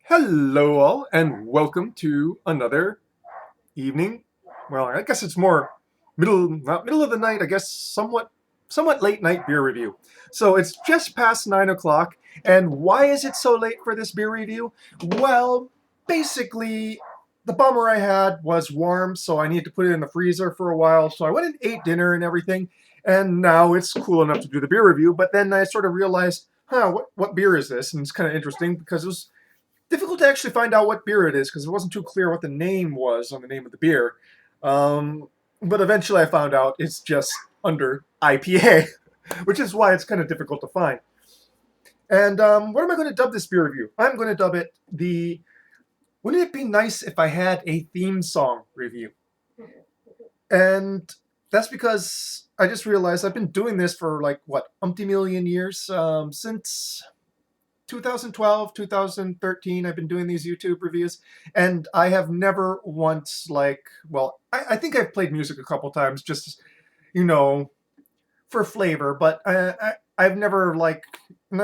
Hello, all, and welcome to another evening. Well, I guess it's more not middle of the night. I guess somewhat late night beer review. So it's just past 9 o'clock, and why is it so late for this beer review? Well, basically, the bummer I had was warm, so I needed to put it in the freezer for a while. So I went and ate dinner and everything, and now it's cool enough to do the beer review. But then I sort of realized, what beer is this? And it's kind of interesting because it was difficult to actually find out what beer it is because it wasn't too clear what the name was on the name of the beer. Um, but eventually I found out it's just under IPA, which is why it's kind of difficult to find. And what am I going to dub this beer review? I'm going to dub it the Wouldn't it be nice if I had a theme song review? And that's because I just realized I've been doing this for like, what, umpty million years? Since 2012, 2013, I've been doing these YouTube reviews, and I have never once, I think I've played music a couple times just, you know, for flavor, but I've never, and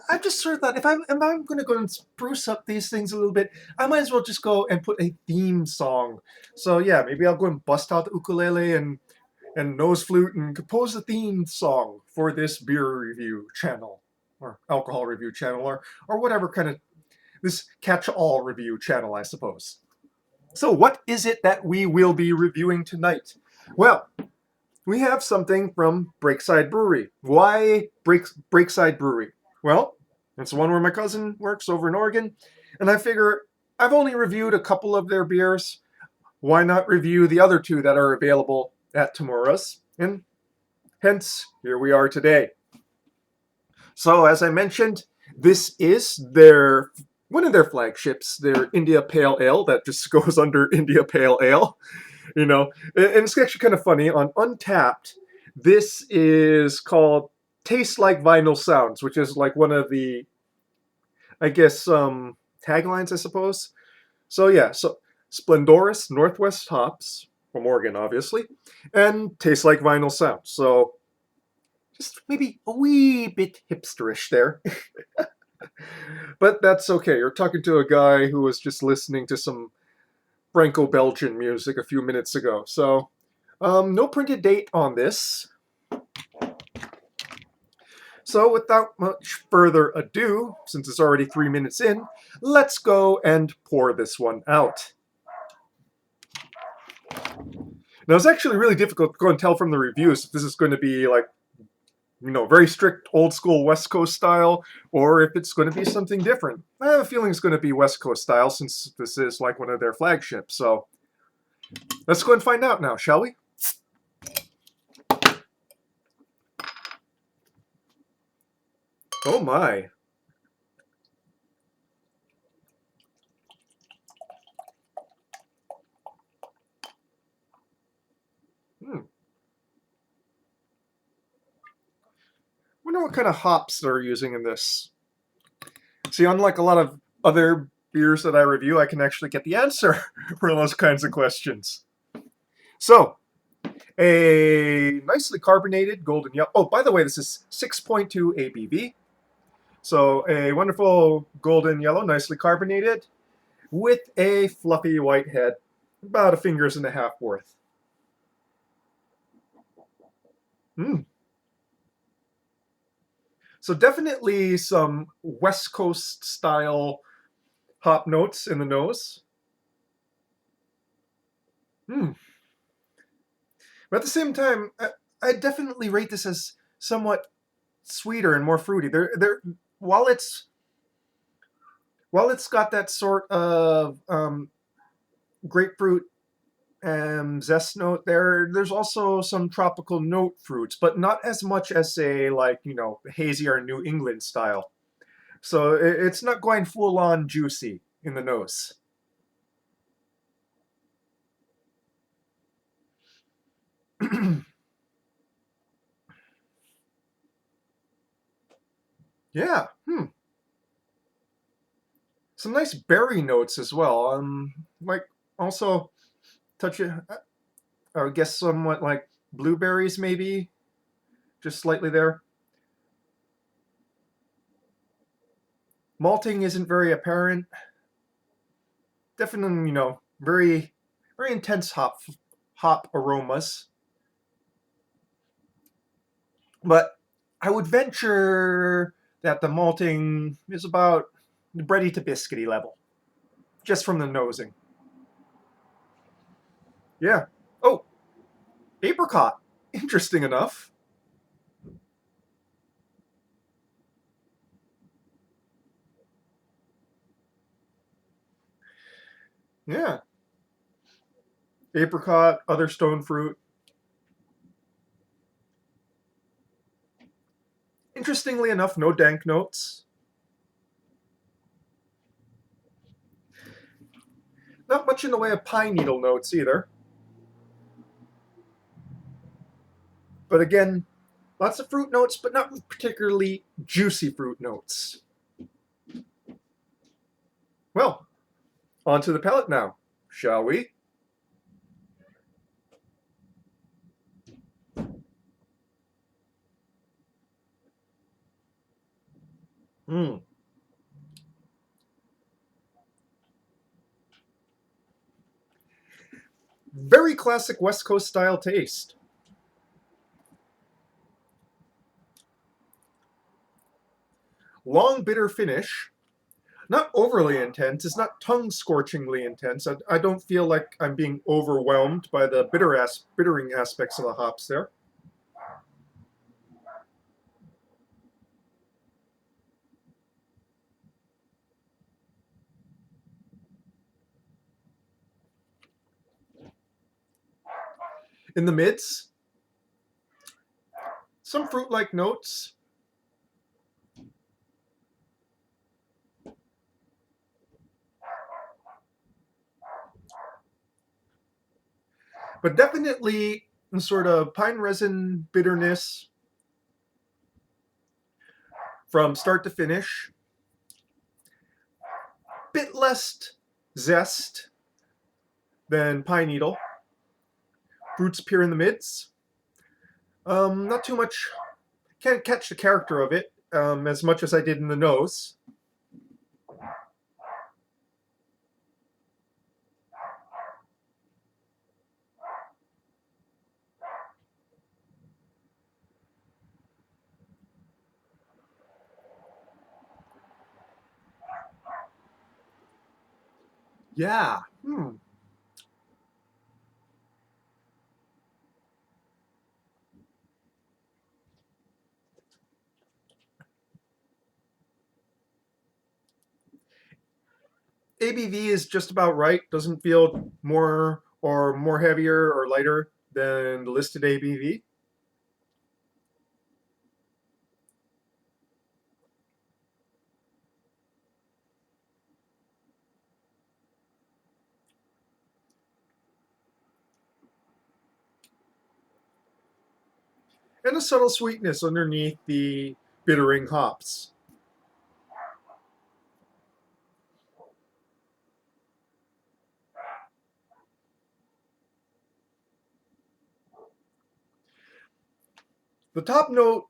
I've just sort of thought, if I'm going to go and spruce up these things a little bit, I might as well just go and put a theme song. So yeah, maybe I'll go and bust out the ukulele and nose flute and compose a theme song for this beer review channel or alcohol review channel or whatever kind of this catch-all review channel, I suppose. So what is it that we will be reviewing tonight? Well, we have something from Breakside Brewery. Why Breakside Brewery? Well, it's the one where my cousin works over in Oregon, and I figure I've only reviewed a couple of their beers. Why not review the other two that are available at Tamura's? And hence, here we are today. So, as I mentioned, this is one of their flagships, their India Pale Ale that just goes under India Pale Ale. And it's actually kind of funny. On Untapped, this is called Taste Like Vinyl Sounds, which is like one of the, I guess, taglines, I suppose. So, yeah, so Splendorous Northwest hops, from Oregon, obviously, and Taste Like Vinyl Sounds. So, just maybe a wee bit hipsterish there. But that's okay. You're talking to a guy who was just listening to some Franco-Belgian music a few minutes ago. So, no printed date on this. So, without much further ado, since it's already 3 minutes in, let's go and pour this one out. Now, it's actually really difficult to go and tell from the reviews if this is going to be like, very strict old school West Coast style, or if it's going to be something different. I have a feeling it's going to be West Coast style since this is like one of their flagships. So let's go and find out now, shall we? Oh my. Wonder what kind of hops they're using in this. See, unlike a lot of other beers that I review, I can actually get the answer for those kinds of questions. So, a nicely carbonated golden yellow. Oh, by the way, this is 6.2 ABV. So, a wonderful golden yellow, nicely carbonated, with a fluffy white head, about a finger's and a half worth. So definitely some West Coast style hop notes in the nose. But at the same time, I definitely rate this as somewhat sweeter and more fruity. While it's got that sort of grapefruit and zest note there's also some tropical note fruits, but not as much as say hazy or New England style. So it's not going full on juicy in the nose. Yeah. Some nice berry notes as well. Like also touch it. I guess somewhat like blueberries, maybe, just slightly there. Malting isn't very apparent. Definitely, very very intense hop aromas. But I would venture that the malting is about bready to biscuity level, just from the nosing. Yeah. Oh, apricot. Interesting enough. Yeah. Apricot, other stone fruit. Interestingly enough, no dank notes. Not much in the way of pine needle notes either. But again, lots of fruit notes, but not particularly juicy fruit notes. Well, on to the palate now, shall we? Mm. Very classic West Coast style taste. Long, bitter finish. Not overly intense. It's not tongue scorchingly intense. I don't feel like I'm being overwhelmed by the bittering aspects of the hops there. In the mids, some fruit like notes, but definitely sort of pine resin bitterness from start to finish. Bit less zest than pine needle. Fruits appear in the mids. Not too much. Can't catch the character of it as much as I did in the nose. Yeah. ABV is just about right. Doesn't feel more heavier or lighter than the listed ABV. And a subtle sweetness underneath the bittering hops. The top note,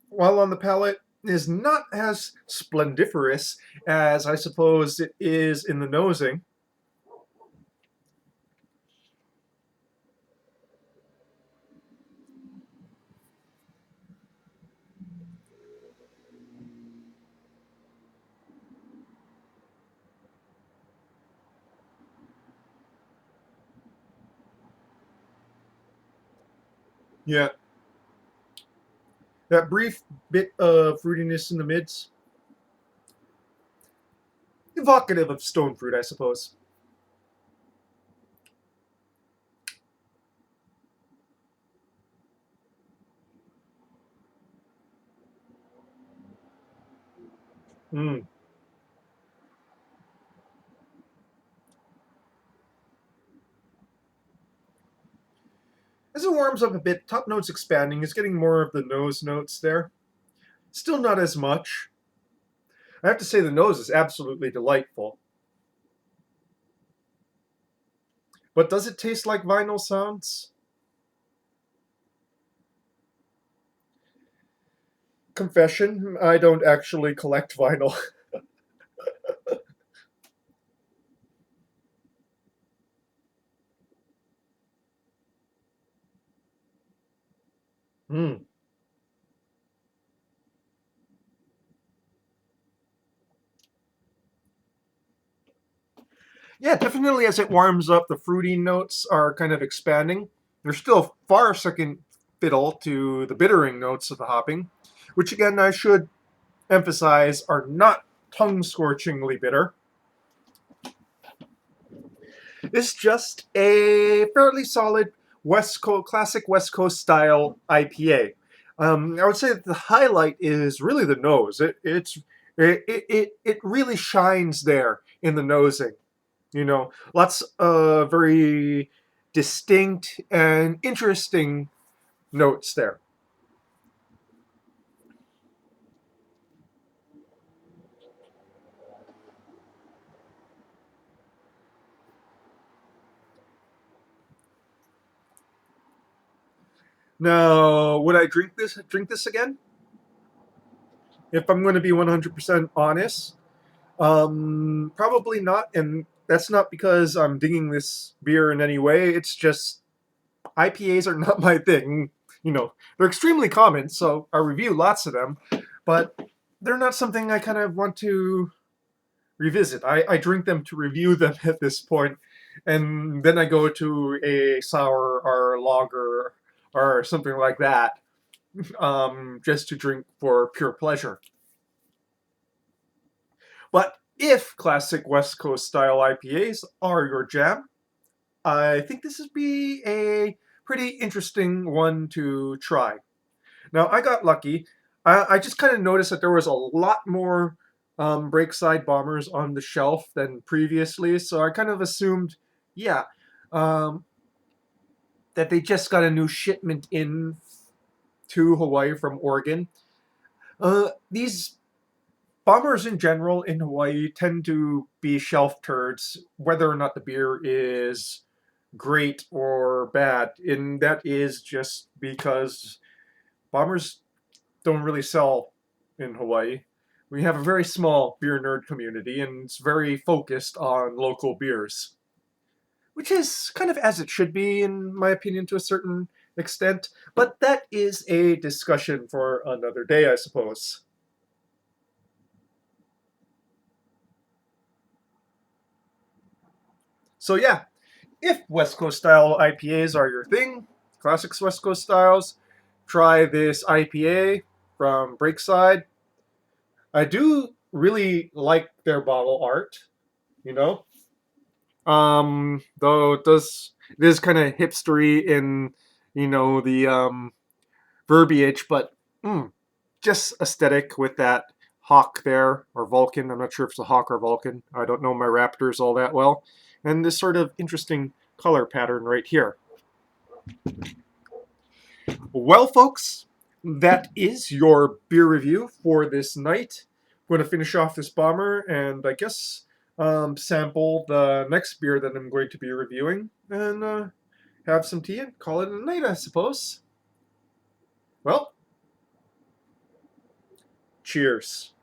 while on the palate, is not as splendiferous as I suppose it is in the nosing. Yeah, that brief bit of fruitiness in the mids, evocative of stone fruit, I suppose. Mm. As it warms up a bit, top note's expanding. It's getting more of the nose notes there. Still not as much. I have to say the nose is absolutely delightful. But does it taste like vinyl sounds? Confession, I don't actually collect vinyl. Mm. Yeah, definitely as it warms up, the fruity notes are kind of expanding. They're still far second fiddle to the bittering notes of the hopping, which again I should emphasize are not tongue scorchingly bitter. It's just a fairly solid West Coast, classic West Coast style IPA. I would say that the highlight is really the nose. It really shines there in the nosing. You know, lots of very distinct and interesting notes there. Now, would I drink this again? If I'm going to be 100% honest, probably not. And that's not because I'm digging this beer in any way. It's just IPAs are not my thing. You know, they're extremely common, so I review lots of them, but they're not something I kind of want to revisit. I drink them to review them at this point, and then I go to a sour or lager or something like that, just to drink for pure pleasure. But if classic West Coast style IPAs are your jam, I think this would be a pretty interesting one to try. Now, I got lucky. I just kind of noticed that there was a lot more Breakside bombers on the shelf than previously, so I kind of assumed, yeah, um, that they just got a new shipment in to Hawaii from Oregon. These bombers in general in Hawaii tend to be shelf turds, whether or not the beer is great or bad. And that is just because bombers don't really sell in Hawaii. We have a very small beer nerd community, and it's very focused on local beers, which is kind of as it should be, in my opinion, to a certain extent. But that is a discussion for another day, I suppose. So, yeah, if West Coast style IPAs are your thing, classics West Coast styles, try this IPA from Breakside. I do really like their bottle art, you know. Though it is kind of hipstery in the verbiage, but just aesthetic with that hawk there or Vulcan. I'm not sure if it's a hawk or Vulcan. I don't know my Raptors all that well, and this sort of interesting color pattern right here. Well, folks, that is your beer review for this night. I'm going to finish off this bomber and I guess sample the next beer that I'm going to be reviewing and have some tea and call it a night, I suppose. Well, cheers.